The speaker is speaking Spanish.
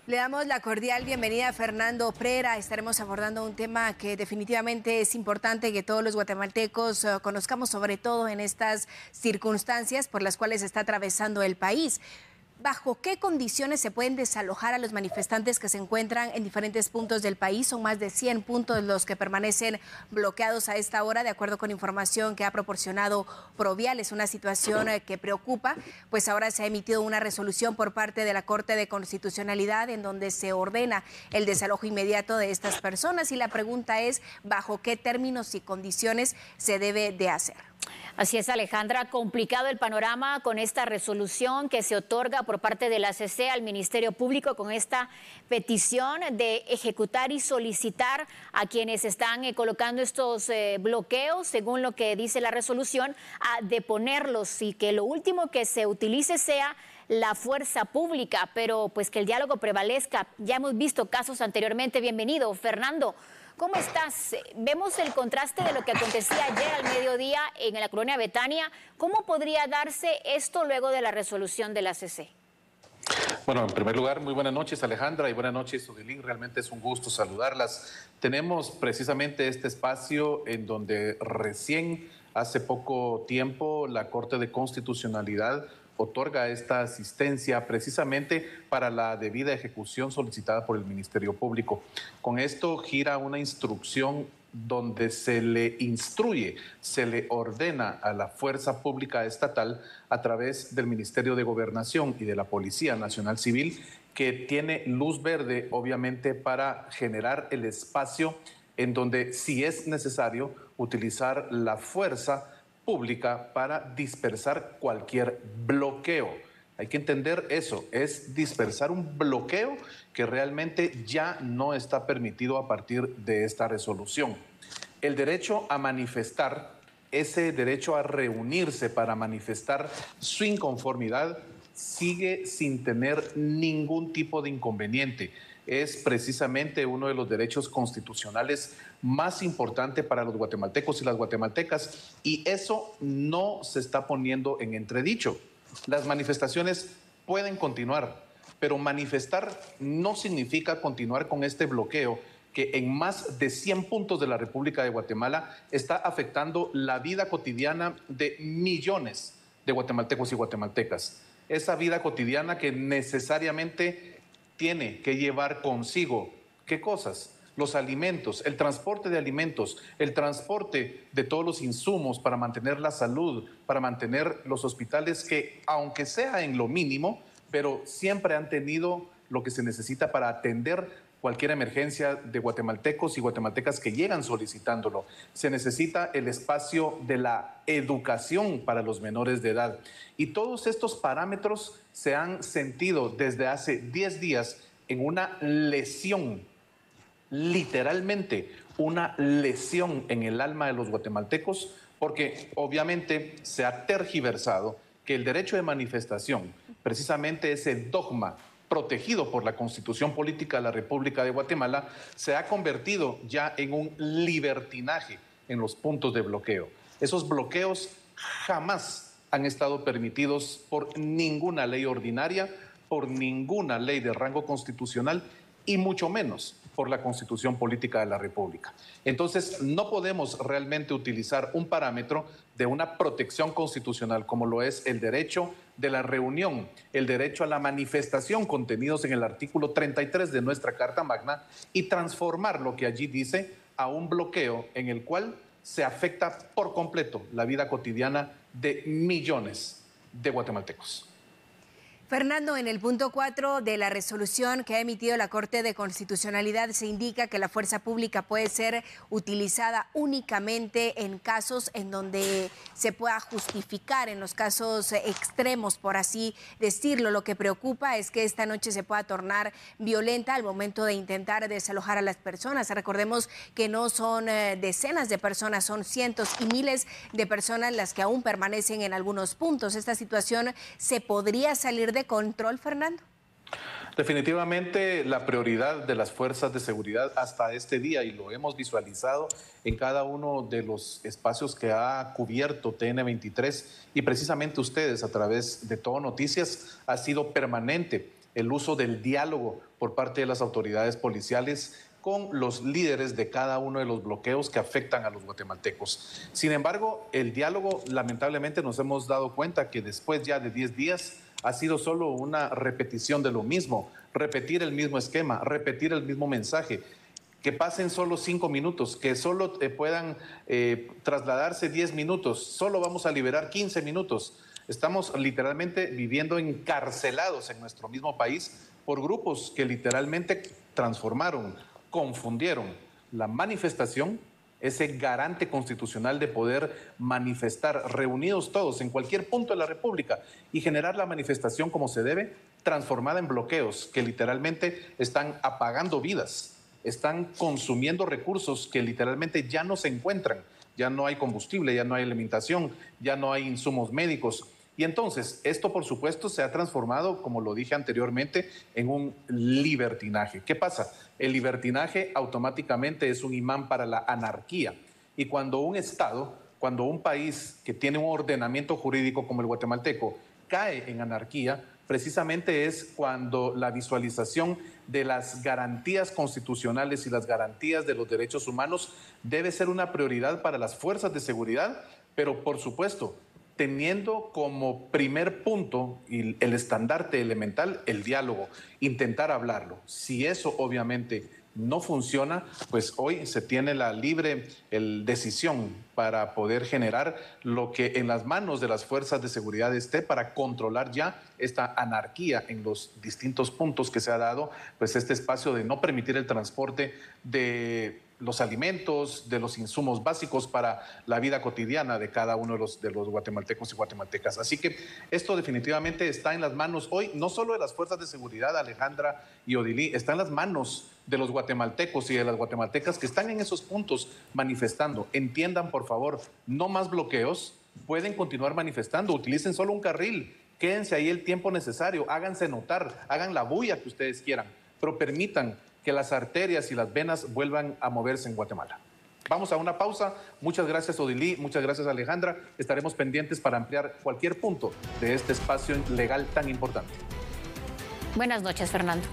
Le damos la cordial bienvenida a Fernando Prera. Estaremos abordando un tema que definitivamente es importante que todos los guatemaltecos conozcamos, sobre todo en estas circunstancias por las cuales está atravesando el país. ¿Bajo qué condiciones se pueden desalojar a los manifestantes que se encuentran en diferentes puntos del país? Son más de 100 puntos los que permanecen bloqueados a esta hora, de acuerdo con información que ha proporcionado Provial. Es una situación que preocupa, pues ahora se ha emitido una resolución por parte de la Corte de Constitucionalidad en donde se ordena el desalojo inmediato de estas personas, y la pregunta es ¿bajo qué términos y condiciones se debe de hacer? Así es, Alejandra, complicado el panorama con esta resolución que se otorga por parte de la ACC al Ministerio Público con esta petición de ejecutar y solicitar a quienes están colocando estos bloqueos, según lo que dice la resolución, a deponerlos y que lo último que se utilice sea la fuerza pública, pero pues que el diálogo prevalezca. Ya hemos visto casos anteriormente. Bienvenido, Fernando. ¿Cómo estás? Vemos el contraste de lo que acontecía ayer al mediodía en la colonia Betania. ¿Cómo podría darse esto luego de la resolución de la ACC? Bueno, en primer lugar, muy buenas noches, Alejandra, y buenas noches, Odilín. Realmente es un gusto saludarlas. Tenemos precisamente este espacio en donde recién, hace poco tiempo, la Corte de Constitucionalidad otorga esta asistencia precisamente para la debida ejecución solicitada por el Ministerio Público. Con esto gira una instrucción donde se le instruye, se le ordena a la fuerza pública estatal a través del Ministerio de Gobernación y de la Policía Nacional Civil, que tiene luz verde, obviamente, para generar el espacio en donde, si es necesario, utilizar la fuerza pública para dispersar cualquier bloqueo. Hay que entender eso, es dispersar un bloqueo que realmente ya no está permitido a partir de esta resolución. El derecho a manifestar, ese derecho a reunirse para manifestar su inconformidad, sigue sin tener ningún tipo de inconveniente. Es precisamente uno de los derechos constitucionales más importantes para los guatemaltecos y las guatemaltecas, y eso no se está poniendo en entredicho. Las manifestaciones pueden continuar, pero manifestar no significa continuar con este bloqueo que en más de 100 puntos de la República de Guatemala está afectando la vida cotidiana de millones de guatemaltecos y guatemaltecas. Esa vida cotidiana que necesariamente tiene que llevar consigo, ¿qué cosas? Los alimentos, el transporte de alimentos, el transporte de todos los insumos para mantener la salud, para mantener los hospitales que, aunque sea en lo mínimo, pero siempre han tenido lo que se necesita para atender cualquier emergencia de guatemaltecos y guatemaltecas que llegan solicitándolo. Se necesita el espacio de la educación para los menores de edad. Y todos estos parámetros se han sentido desde hace 10 días en una lesión, literalmente una lesión en el alma de los guatemaltecos, porque obviamente se ha tergiversado que el derecho de manifestación, precisamente ese dogma protegido por la Constitución Política de la República de Guatemala, se ha convertido ya en un libertinaje en los puntos de bloqueo. Esos bloqueos jamás han estado permitidos por ninguna ley ordinaria, por ninguna ley de rango constitucional y mucho menos por la Constitución Política de la República. Entonces, no podemos realmente utilizar un parámetro de una protección constitucional como lo es el derecho de la reunión, el derecho a la manifestación contenidos en el artículo 33 de nuestra Carta Magna y transformar lo que allí dice a un bloqueo en el cual se afecta por completo la vida cotidiana de millones de guatemaltecos. Fernando, en el punto 4 de la resolución que ha emitido la Corte de Constitucionalidad se indica que la fuerza pública puede ser utilizada únicamente en casos en donde se pueda justificar, en los casos extremos, por así decirlo. Lo que preocupa es que esta noche se pueda tornar violenta al momento de intentar desalojar a las personas. Recordemos que no son decenas de personas, son cientos y miles de personas las que aún permanecen en algunos puntos. Esta situación se podría salir de control, Fernando. Definitivamente la prioridad de las fuerzas de seguridad hasta este día, y lo hemos visualizado en cada uno de los espacios que ha cubierto TN23 y precisamente ustedes a través de Todo Noticias, ha sido permanente el uso del diálogo por parte de las autoridades policiales con los líderes de cada uno de los bloqueos que afectan a los guatemaltecos. Sin embargo, el diálogo, lamentablemente nos hemos dado cuenta que después ya de 10 días ha sido solo una repetición de lo mismo, repetir el mismo esquema, repetir el mismo mensaje. Que pasen solo 5 minutos, que solo puedan trasladarse 10 minutos, solo vamos a liberar 15 minutos. Estamos literalmente viviendo encarcelados en nuestro mismo país por grupos que literalmente transformaron, confundieron la manifestación, ese garante constitucional de poder manifestar reunidos todos en cualquier punto de la República y generar la manifestación como se debe, transformada en bloqueos que literalmente están apagando vidas. Están consumiendo recursos que literalmente ya no se encuentran, ya no hay combustible, ya no hay alimentación, ya no hay insumos médicos. Y entonces, esto por supuesto se ha transformado, como lo dije anteriormente, en un libertinaje. ¿Qué pasa? El libertinaje automáticamente es un imán para la anarquía. Y cuando un Estado, cuando un país que tiene un ordenamiento jurídico como el guatemalteco cae en anarquía, precisamente es cuando la visualización de las garantías constitucionales y las garantías de los derechos humanos debe ser una prioridad para las fuerzas de seguridad, pero por supuesto, teniendo como primer punto y el estandarte elemental el diálogo, intentar hablarlo. Si eso obviamente no funciona, pues hoy se tiene la libre decisión para poder generar lo que en las manos de las fuerzas de seguridad esté para controlar ya esta anarquía en los distintos puntos que se ha dado, pues este espacio de no permitir el transporte de los alimentos, de los insumos básicos para la vida cotidiana de cada uno de los guatemaltecos y guatemaltecas. Así que esto definitivamente está en las manos hoy, no solo de las fuerzas de seguridad, Alejandra y Odilí, está en las manos de los guatemaltecos y de las guatemaltecas que están en esos puntos manifestando. Entiendan, por favor, no más bloqueos, pueden continuar manifestando, utilicen solo un carril, quédense ahí el tiempo necesario, háganse notar, hagan la bulla que ustedes quieran, pero permitan que las arterias y las venas vuelvan a moverse en Guatemala. Vamos a una pausa. Muchas gracias, Odilí. Muchas gracias, Alejandra. Estaremos pendientes para ampliar cualquier punto de este espacio legal tan importante. Buenas noches, Fernando.